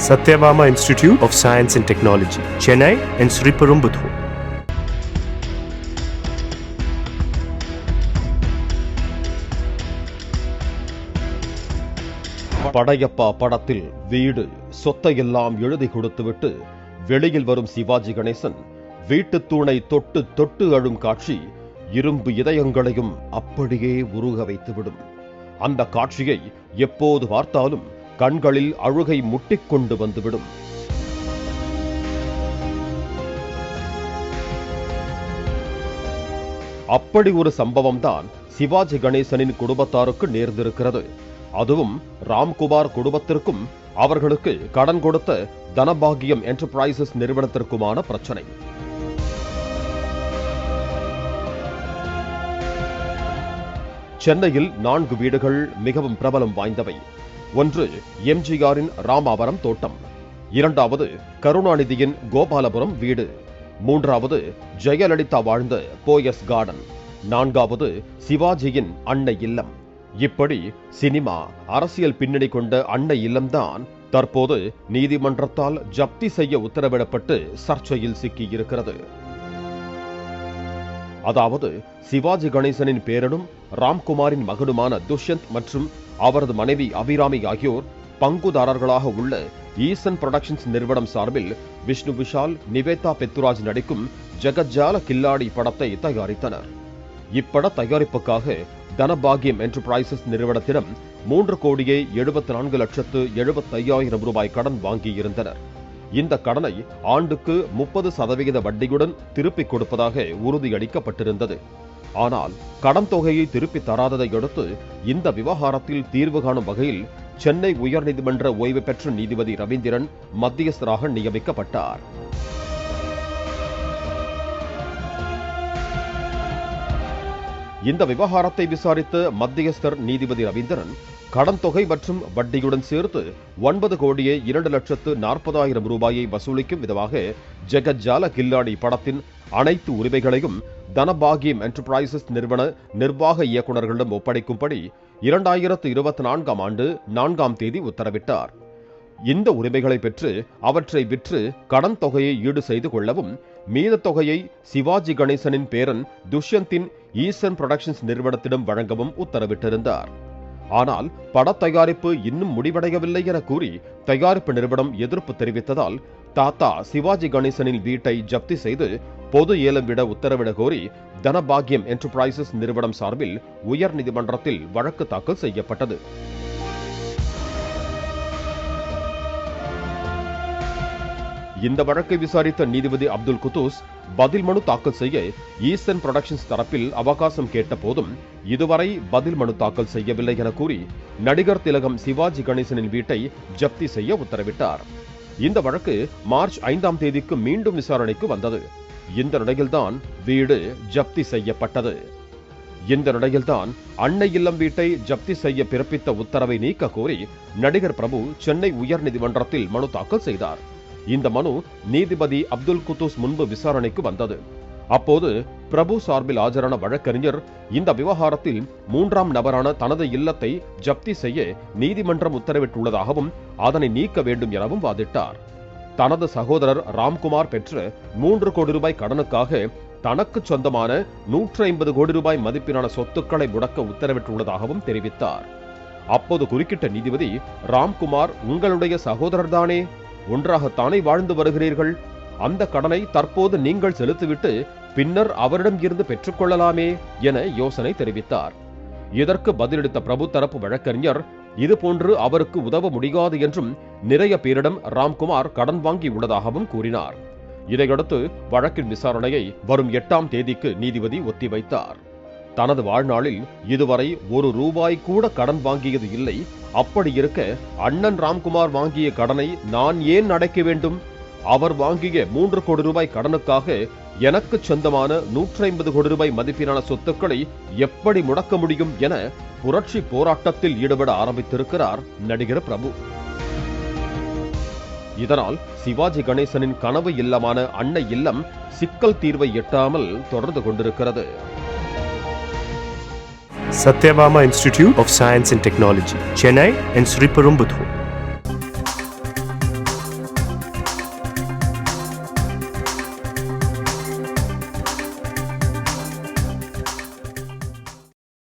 Satyabama Institute of Science and Technology, Chennai and Sriperumbudur. Padayappa படத்தில் வீடு சொத்தையெல்லாம் எழுதி கொடுத்துவிட்டு வெளியில் வரும் சிவாஜி கணேசன் வீட்டு தூணை தொட்டு தொட்டு அழும் காட்சி இரும்பு இதயங்களையும் அப்படியே உருக வைத்துவிடும். அந்த காட்சியை எப்போது பார்த்தாலும் கண்களில் அழுகை முட்டிக்கொண்டு வந்துவிடும். அப்படி ஒரு சம்பவம் தான் சிவாஜி கணேசனின் குடும்பத்தாருக்கு நேர்ந்திருக்கிறது. அதுவும் ராம்குமார் குடும்பத்திற்கும் அவர்களுக்கு கடன் கொடுத்த தனபாகியம் என்டர்பிரைசஸ் நிறுவனத்திற்குமான பிரச்சனை. சென்னையில் 4 வீடுகள் மிகவும் பிரபலம் வாய்ந்தவை. ஒன்று எம்ஜிஆரின் ராமாவரம் தோட்டம், இரண்டாவது கருணாநிதியின் கோபாலபுரம் வீடு, மூன்றாவது ஜெயலலிதா வாழ்ந்த போயஸ் கார்டன், நான்காவது சிவாஜியின் அன்னை இல்லம். இப்படி சினிமா அரசியல் பின்னணி கொண்ட அன்னை இல்லம்தான் தற்போது நீதிமன்றத்தால் ஜப்தி செய்ய உத்தரவிடப்பட்டு சர்ச்சையில் சிக்கியிருக்கிறது. அதாவது சிவாஜி கணேசனின் பேரனும் ராம்குமாரின் மகனுமான துஷ்யந்த் மற்றும் அவரது மனைவி அபிராமி ஆகியோர் பங்குதாரர்களாக உள்ள ஈசன் புரொடக்ஷன்ஸ் நிறுவனம் சார்பில் விஷ்ணு விஷால், நிவேதா பெத்துராஜ் நடிக்கும் ஜகஜால கில்லாடி படத்தை தயாரித்தனர். இப்பட தயாரிப்புக்காக தனபாகியம் என்டர்பிரைசஸ் நிறுவனத்திடம் 3,74,75,000 ரூபாய் கடன் வாங்கியிருந்தனர். இந்த கடனை ஆண்டுக்கு 30% வட்டியுடன் திருப்பிக் கொடுப்பதாக உறுதியளிக்கப்பட்டிருந்தது. ஆனால் கடன் தொகையை திருப்பி தராததை அடுத்து இந்த விவகாரத்தில் தீர்வு காணும் வகையில் சென்னை உயர்நீதிமன்ற ஓய்வு பெற்ற நீதிபதி ரவீந்திரன் மத்தியஸ்தராக நியமிக்கப்பட்டார். இந்த விவகாரத்தை விசாரித்த மத்தியஸ்தர் நீதிபதி ரவீந்திரன் கடன் தொகை மற்றும் வட்டியுடன் சேர்த்து 9,02,40,000 ரூபாயை வசூலிக்கும் விதமாக ஜெகஜால கில்லாடி படத்தின் அனைத்து உரிமைகளையும் தனபாகியம் என்டர்பிரைசஸ் நிறுவன நிர்வாக இயக்குநர்களிடம் ஒப்படைக்கும்படி 2024 ஆண்டு 4ஆம் தேதி உத்தரவிட்டார். இந்த உரிமைகளை பெற்று அவற்றை விற்று கடன் தொகையை ஈடு செய்து கொள்ளவும் மீத தொகையை சிவாஜி கணேசனின் பேரன் துஷ்யந்தின் ஈசன் புரொடக்ஷன்ஸ் நிறுவனத்திடம் வழங்கவும் உத்தரவிட்டிருந்தார். ஆனால் பட தயாரிப்பு இன்னும் முடிவடையவில்லை என கூறி தயாரிப்பு நிறுவனம் எதிர்ப்பு தெரிவித்ததால் தாத்தா சிவாஜி கணேசனின் வீட்டை ஜப்தி செய்து பொது ஏலம் விட உத்தரவிட கோரி தனபாகியம் என்டர்பிரைசஸ் நிறுவனம் சார்பில் உயர் நீதிமன்றத்தில் வழக்கு தாக்கல் செய்யப்பட்டது. இந்த வழக்கை விசாரித்த நீதிபதி அப்துல் குத்தூஸ் பதில் மனு தாக்கல் செய்ய ஈசன் புரொடக்ஷன்ஸ் தரப்பில் அவகாசம் கேட்ட போதும் இதுவரை பதில் மனு தாக்கல் செய்யவில்லை என கூறி நடிகர் திலகம் சிவாஜி கணேசனின் வீட்டை ஜப்தி செய்ய உத்தரவிட்டார். இந்த வழக்கு மார்ச் 5ஆம் தேதிக்கு மீண்டும் விசாரணைக்கு வந்தது. இந்த நிலையில்தான் வீடு ஜப்தி செய்யப்பட்டது. இந்த நிலையில்தான் அன்னை இல்லம் வீட்டை ஜப்தி செய்ய பிறப்பித்த உத்தரவை நீக்க கோரி நடிகர் பிரபு சென்னை உயர்நீதிமன்றத்தில் மனு தாக்கல் செய்தார். இந்த மனு நீதிபதி அப்துல் குத்தூஸ் முன்பு விசாரணைக்கு வந்தது. அப்போது பிரபு சார்பில் ஆஜரான வழக்கறிஞர் இந்த விவகாரத்தில் 3ஆம் நபரான தனது இல்லத்தை ஜப்தி செய்ய நீதிமன்றம் உத்தரவிட்டுள்ளதாகவும் அதனை நீக்க வேண்டும் எனவும் வாதிட்டார். தனது சகோதரர் ராம்குமார் பெற்ற 3 கோடி ரூபாய் கடனுக்காக தனக்கு சொந்தமான 150 கோடி ரூபாய் மதிப்பிலான சொத்துக்களை முடக்க உத்தரவிட்டுள்ளதாகவும் தெரிவித்தார். அப்போது குறுக்கிட்ட நீதிபதி, ராம்குமார் உங்களுடைய சகோதரர்தானே, ஒன்றாகத்தானே வாழ்ந்து வருகிறீர்கள், அந்த கடனை தற்போது நீங்கள் செலுத்திவிட்டு பின்னர் அவரிடம் இருந்து பெற்றுக்கொள்ளலாமே என யோசனை தெரிவித்தார். இதற்கு பதிலளித்த பிரபு தரப்பு வழக்கறிஞர் இதுபோன்று அவருக்கு உதவ முடியாது என்றும் நிறைய பேரிடம் ராம்குமார் கடன் வாங்கி உள்ளதாகவும் கூறினார். இதையடுத்து வழக்கின் விசாரணையை வரும் 8ஆம் தேதிக்கு நீதிபதி ஒத்திவைத்தார். தனது வாழ்நாளில் இதுவரை 1 ரூபாய் கூட கடன் வாங்கியது இல்லை. அப்படி இருக்க அண்ணன் ராம்குமார் வாங்கிய கடனை நான் ஏன் அடைக்க வேண்டும்? அவர் வாங்கிய 3 கோடி ரூபாய் கடனுக்காக எனக்கு சொந்தமான 150 கோடி ரூபாய் மதிப்பிலான சொத்துக்களை எப்படி முடக்க முடியும் என புரட்சி போராட்டத்தில் ஈடுபட ஆரம்பித்திருக்கிறார் நடிகர் பிரபு. இதனால் சிவாஜி கணேசனின் கனவு இல்லமான அன்னை இல்லம் சிக்கல் தீர்வை எட்டாமல் தொடர்ந்து கொண்டிருக்கிறது. Satyabama Institute of Science and Technology, Chennai and Sriperumbudur.